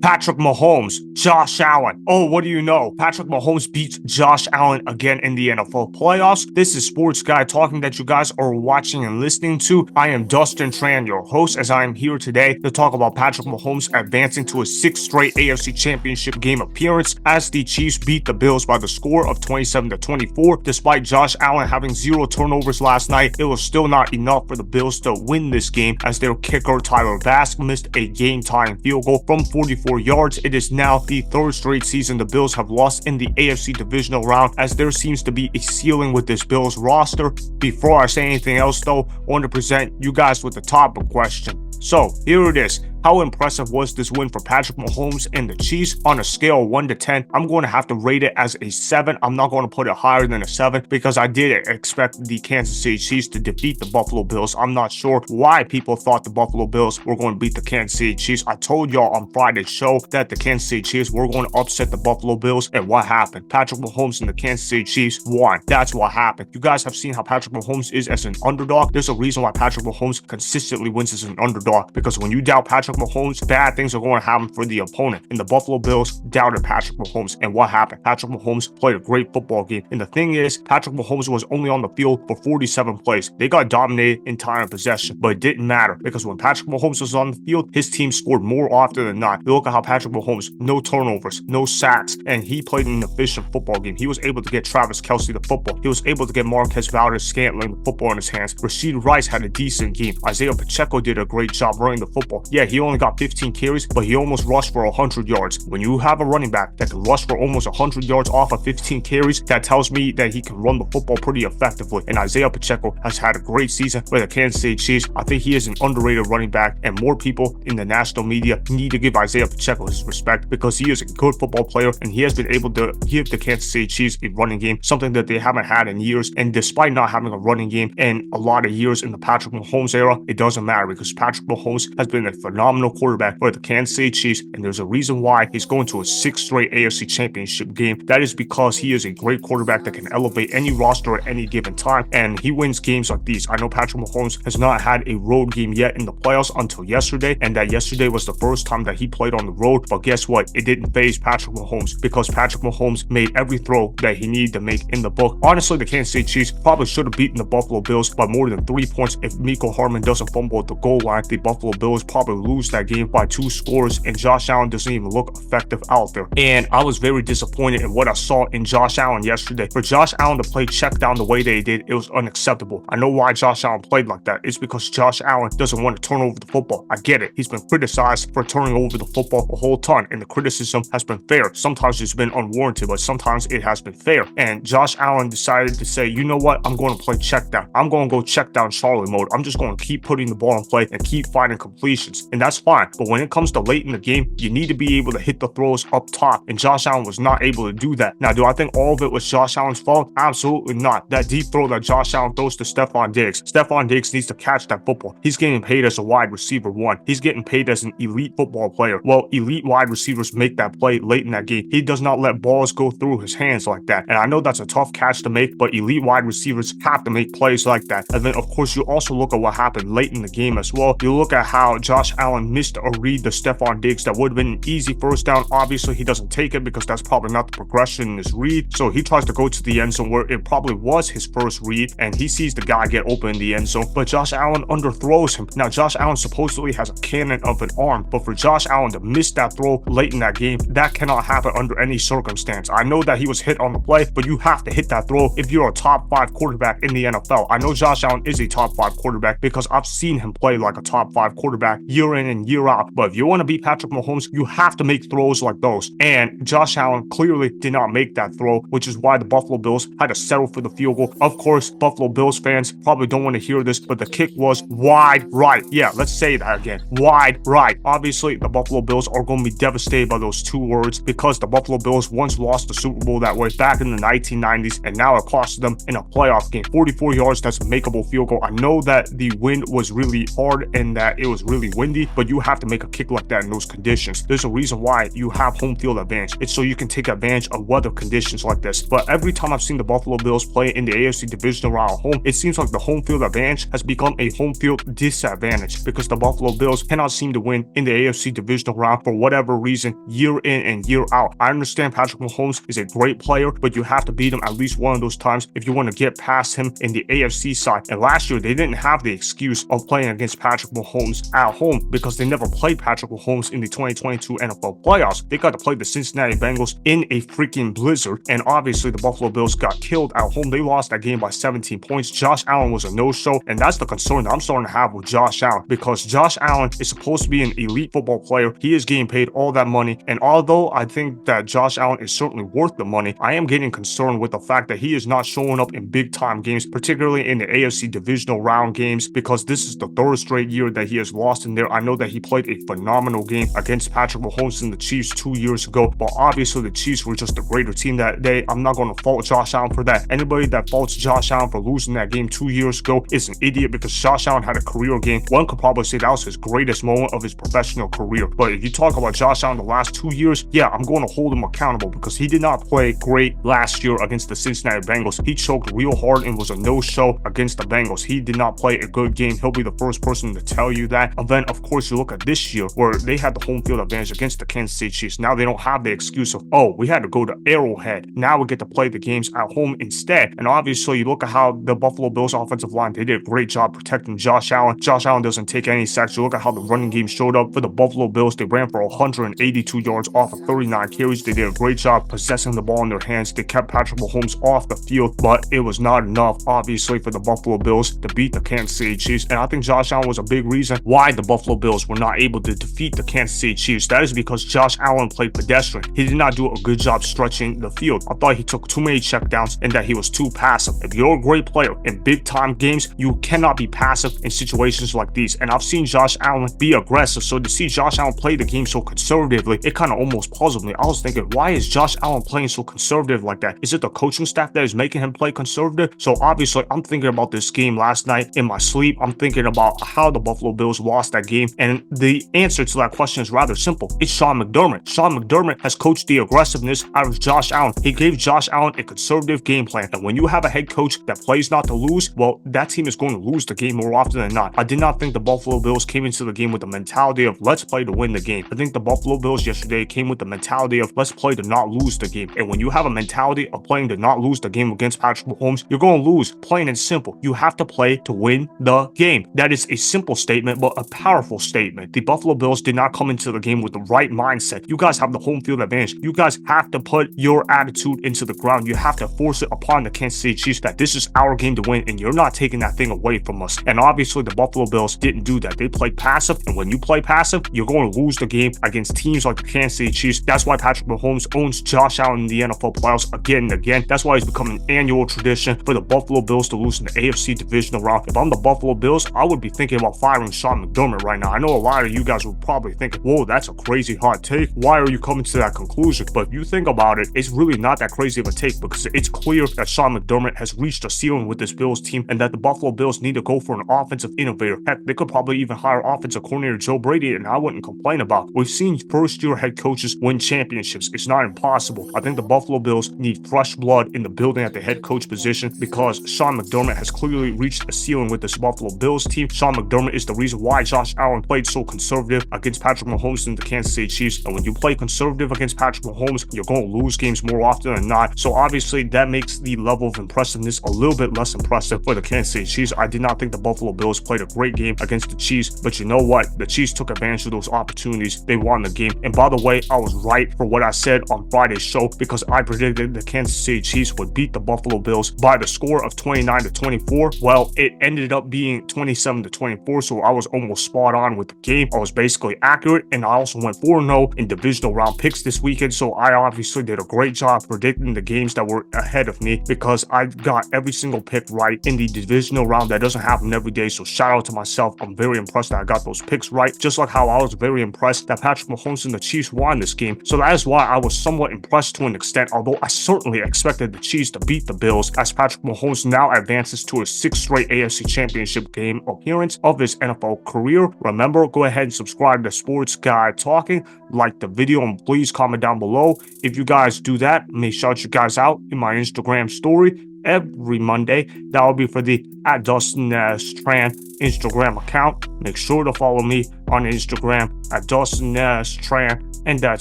Patrick Mahomes, Josh Allen. Oh, what do you know? Patrick Mahomes beats Josh Allen again in the NFL playoffs. This is Sports Guy talking that you guys are watching and listening to. I am Dustin Tran, your host, as I am here today to talk about Patrick Mahomes advancing to his 6th straight AFC Championship Game appearance as the Chiefs beat the Bills by the score of 27-24. Despite Josh Allen having 0 turnovers last night, it was still not enough for the Bills to win this game as their kicker Tyler Bass missed a game-tying field goal from 44 yards. It is now the 3rd straight season the Bills have lost in the AFC Divisional Round, as there seems to be a ceiling with this Bills roster. Before I say anything else though, I want to present you guys with the topic question. So here it is. How impressive was this win for Patrick Mahomes and the Chiefs? On a scale of 1 to 10, I'm going to have to rate it as a 7. I'm not going to put it higher than a 7 because I did expect the Kansas City Chiefs to defeat the Buffalo Bills. I'm not sure why people thought the Buffalo Bills were going to beat the Kansas City Chiefs. I told y'all on Friday's show that the Kansas City Chiefs were going to upset the Buffalo Bills, and what happened? Patrick Mahomes and the Kansas City Chiefs won. That's what happened. You guys have seen how Patrick Mahomes is as an underdog. There's a reason why Patrick Mahomes consistently wins as an underdog, because when you doubt Patrick Mahomes, bad things are going to happen for the opponent. And the Buffalo Bills doubted Patrick Mahomes, and what happened? Patrick Mahomes played a great football game. And the thing is, Patrick Mahomes was only on the field for 47 plays. They got dominated in time and possession, but it didn't matter because when Patrick Mahomes was on the field, his team scored more often than not. You look at how Patrick Mahomes, no turnovers, no sacks, and he played an efficient football game. He was able to get Travis Kelce the football. He was able to get Marquez Valdes-Scantling the football in his hands. Rashid Rice had a decent game. Isiah Pacheco did a great job running the football. Yeah, he only got 15 carries, but he almost rushed for 100 yards. When you have a running back that can rush for almost 100 yards off of 15 carries, that tells me that he can run the football pretty effectively. And Isiah Pacheco has had a great season with the Kansas City Chiefs. I think he is an underrated running back, and more people in the national media need to give Isiah Pacheco his respect because he is a good football player, and he has been able to give the Kansas City Chiefs a running game, something that they haven't had in years. And despite not having a running game in a lot of years in the Patrick Mahomes era, it doesn't matter because Patrick Mahomes has been a phenomenal quarterback for the Kansas City Chiefs, and there's a reason why he's going to a 6th straight AFC Championship game. That is because he is a great quarterback that can elevate any roster at any given time, and he wins games like these. I know Patrick Mahomes has not had a road game yet in the playoffs until yesterday, and that yesterday was the first time that he played on the road, but guess what? It didn't faze Patrick Mahomes because Patrick Mahomes made every throw that he needed to make in the book. Honestly, the Kansas City Chiefs probably should have beaten the Buffalo Bills by more than 3 points. If Mecole Hardman doesn't fumble at the goal line, the Buffalo Bills probably lose that game by 2 scores, and Josh Allen doesn't even look effective out there. And I was very disappointed in what I saw in Josh Allen yesterday. For Josh Allen to play check down the way that he did, it was unacceptable. I know why Josh Allen played like that. It's because Josh Allen doesn't want to turn over the football. I get it. He's been criticized for turning over the football a whole ton, and the criticism has been fair. Sometimes it's been unwarranted, but sometimes it has been fair. And Josh Allen decided to say, you know what? I'm going to play check down. I'm going to go check down Charlie mode. I'm just going to keep putting the ball in play and keep finding completions. And that's fine. But when it comes to late in the game, you need to be able to hit the throws up top, and Josh Allen was not able to do that. Now, do I think all of it was Josh Allen's fault? Absolutely not. That deep throw that Josh Allen throws to Stephon Diggs needs to catch that football. He's getting paid as a wide receiver 1. He's getting paid as an elite football player. Well, elite wide receivers make that play late in that game. He does not let balls go through his hands like that. And I know that's a tough catch to make, but elite wide receivers have to make plays like that. And then, of course, you also look at what happened late in the game as well. You look at how Josh Allen missed a read to Stephon Diggs that would have been an easy first down. Obviously, he doesn't take it because that's probably not the progression in his read. So he tries to go to the end zone where it probably was his first read, and he sees the guy get open in the end zone, but Josh Allen underthrows him. Now, Josh Allen supposedly has a cannon of an arm, but for Josh Allen to miss that throw late in that game, that cannot happen under any circumstance. I know that he was hit on the play, but you have to hit that throw if you're a top 5 quarterback in the NFL. I know Josh Allen is a top 5 quarterback because I've seen him play like a top 5 quarterback year in and year out, but if you want to beat Patrick Mahomes, you have to make throws like those, and Josh Allen clearly did not make that throw, which is why the Buffalo Bills had to settle for the field goal. Of course, Buffalo Bills fans probably don't want to hear this, but the kick was wide right. Yeah, let's say that again. Wide right. Obviously, the Buffalo Bills are going to be devastated by those 2 words because the Buffalo Bills once lost the Super Bowl that way back in the 1990s, and now it cost them in a playoff game. 44 yards, that's a makeable field goal. I know that the wind was really hard and that it was really windy, but you have to make a kick like that in those conditions. There's a reason why you have home field advantage. It's so you can take advantage of weather conditions like this. But every time I've seen the Buffalo Bills play in the AFC Divisional Round home, it seems like the home field advantage has become a home field disadvantage because the Buffalo Bills cannot seem to win in the AFC Divisional Round for whatever reason, year in and year out. I understand Patrick Mahomes is a great player, but you have to beat him at least one of those times if you want to get past him in the AFC side. And last year, they didn't have the excuse of playing against Patrick Mahomes at home because they never played Patrick Mahomes in the 2022 NFL playoffs. They got to play the Cincinnati Bengals in a freaking blizzard, and obviously the Buffalo Bills got killed at home. They lost that game by 17 points. Josh Allen was a no-show, and that's the concern that I'm starting to have with Josh Allen, because Josh Allen is supposed to be an elite football player. He is getting paid all that money, and although I think that Josh Allen is certainly worth the money, I am getting concerned with the fact that he is not showing up in big-time games, particularly in the AFC Divisional Round games, because this is the third straight year that he has lost in there. I know that he played a phenomenal game against Patrick Mahomes and the Chiefs 2 years ago, but obviously the Chiefs were just a greater team that day. I'm not going to fault Josh Allen for that. Anybody that faults Josh Allen for losing that game 2 years ago is an idiot, because Josh Allen had a career game. One could probably say that was his greatest moment of his professional career. But if you talk about Josh Allen the last 2 years, yeah, I'm going to hold him accountable because he did not play great last year against the Cincinnati Bengals. He choked real hard and was a no-show against the Bengals. He did not play a good game. He'll be the first person to tell you that. And then, of course, you look at this year where they had the home field advantage against the Kansas City Chiefs. Now they don't have the excuse of, oh, we had to go to Arrowhead. Now we get to play the games at home instead. And obviously, you look at how the Buffalo Bills offensive line, they did a great job protecting Josh Allen. Josh Allen doesn't take any sacks. You look at how the running game showed up for the Buffalo Bills. They ran for 182 yards off of 39 carries. They did a great job possessing the ball in their hands. They kept Patrick Mahomes off the field, but it was not enough, obviously, for the Buffalo Bills to beat the Kansas City Chiefs. And I think Josh Allen was a big reason why the Buffalo Bills were not able to defeat the Kansas City Chiefs. That is because Josh Allen played pedestrian. He did not do a good job stretching the field. I thought he took too many checkdowns and that he was too passive. If you're a great player in big time games, you cannot be passive in situations like these. And I've seen Josh Allen be aggressive. So to see Josh Allen play the game so conservatively, it kind of almost puzzled me. I was thinking, why is Josh Allen playing so conservative like that? Is it the coaching staff that is making him play conservative? So obviously, I'm thinking about this game last night in my sleep. I'm thinking about how the Buffalo Bills lost that game. And the answer to that question is rather simple. It's Sean McDermott. Sean McDermott has coached the aggressiveness out of Josh Allen. He gave Josh Allen a conservative game plan. And when you have a head coach that plays not to lose, well, that team is going to lose the game more often than not. I did not think the Buffalo Bills came into the game with the mentality of let's play to win the game. I think the Buffalo Bills yesterday came with the mentality of let's play to not lose the game. And when you have a mentality of playing to not lose the game against Patrick Mahomes, you're going to lose, plain and simple. You have to play to win the game. That is a simple statement, but a powerful statement. The Buffalo Bills did not come into the game with the right mindset. You guys have the home field advantage. You guys have to put your attitude into the ground. You have to force it upon the Kansas City Chiefs that this is our game to win, and you're not taking that thing away from us. And obviously, the Buffalo Bills didn't do that. They played passive, and when you play passive, you're going to lose the game against teams like the Kansas City Chiefs. That's why Patrick Mahomes owns Josh Allen in the NFL playoffs again and again. That's why it's become an annual tradition for the Buffalo Bills to lose in the AFC Divisional Round. If I'm the Buffalo Bills, I would be thinking about firing Sean McDermott right now. I know a lot of you guys would probably think, whoa, that's a crazy hot take. Why are you coming to that conclusion? But if you think about it, it's really not that crazy of a take, because it's clear that Sean McDermott has reached a ceiling with this Bills team and that the Buffalo Bills need to go for an offensive innovator. Heck, they could probably even hire offensive coordinator Joe Brady, and I wouldn't complain about. We've seen first-year head coaches win championships. It's not impossible. I think the Buffalo Bills need fresh blood in the building at the head coach position, because Sean McDermott has clearly reached a ceiling with this Buffalo Bills team. Sean McDermott is the reason why Josh Allen played so conservative against Patrick Mahomes and the Kansas City Chiefs. And when you play conservative against Patrick Mahomes, you're going to lose games more often than not. So obviously, that makes the level of impressiveness a little bit less impressive for the Kansas City Chiefs. I did not think the Buffalo Bills played a great game against the Chiefs, but you know what? The Chiefs took advantage of those opportunities. They won the game. And by the way, I was right for what I said on Friday's show, because I predicted the Kansas City Chiefs would beat the Buffalo Bills by the score of 29-24. Well, it ended up being 27-24, so I was almost spot on with the game. I was basically accurate, and I also went 4-0 in divisional round picks this weekend, so I obviously did a great job predicting the games that were ahead of me, because I got every single pick right in the divisional round. That doesn't happen every day, so shout out to myself. I'm very impressed that I got those picks right, just like how I was very impressed that Patrick Mahomes and the Chiefs won this game. So that is why I was somewhat impressed to an extent, although I certainly expected the Chiefs to beat the Bills, as Patrick Mahomes now advances to his 6th straight AFC Championship Game appearance of his NFL career. Remember remember, go ahead and subscribe to Sports Guy Talking, like the video, and please comment down below. If you guys do that, I may shout you guys out in my Instagram story every Monday. That will be for the @Dustin Tran Instagram account. Make sure to follow me on Instagram @Dustin Tran and that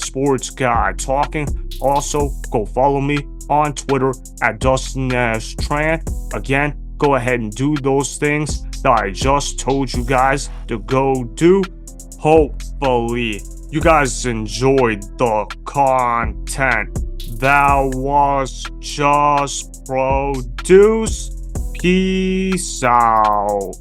Sports Guy Talking. Also, go follow me on Twitter @Dustin Tran. Again, go ahead and do those things that I just told you guys to go do. Hopefully, you guys enjoyed the content that was just produced. Peace out.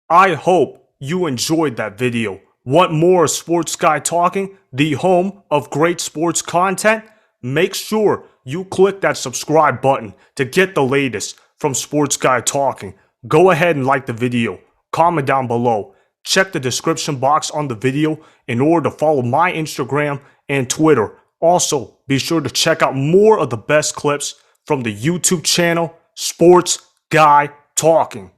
I hope you enjoyed that video. Want more Sports Guy Talking, the home of great sports content? Make sure you click that subscribe button to get the latest from Sports Guy Talking. Go ahead and like the video, comment down below, check the description box on the video in order to follow my Instagram and Twitter. Also, be sure to check out more of the best clips from the YouTube channel Sports Guy Talking.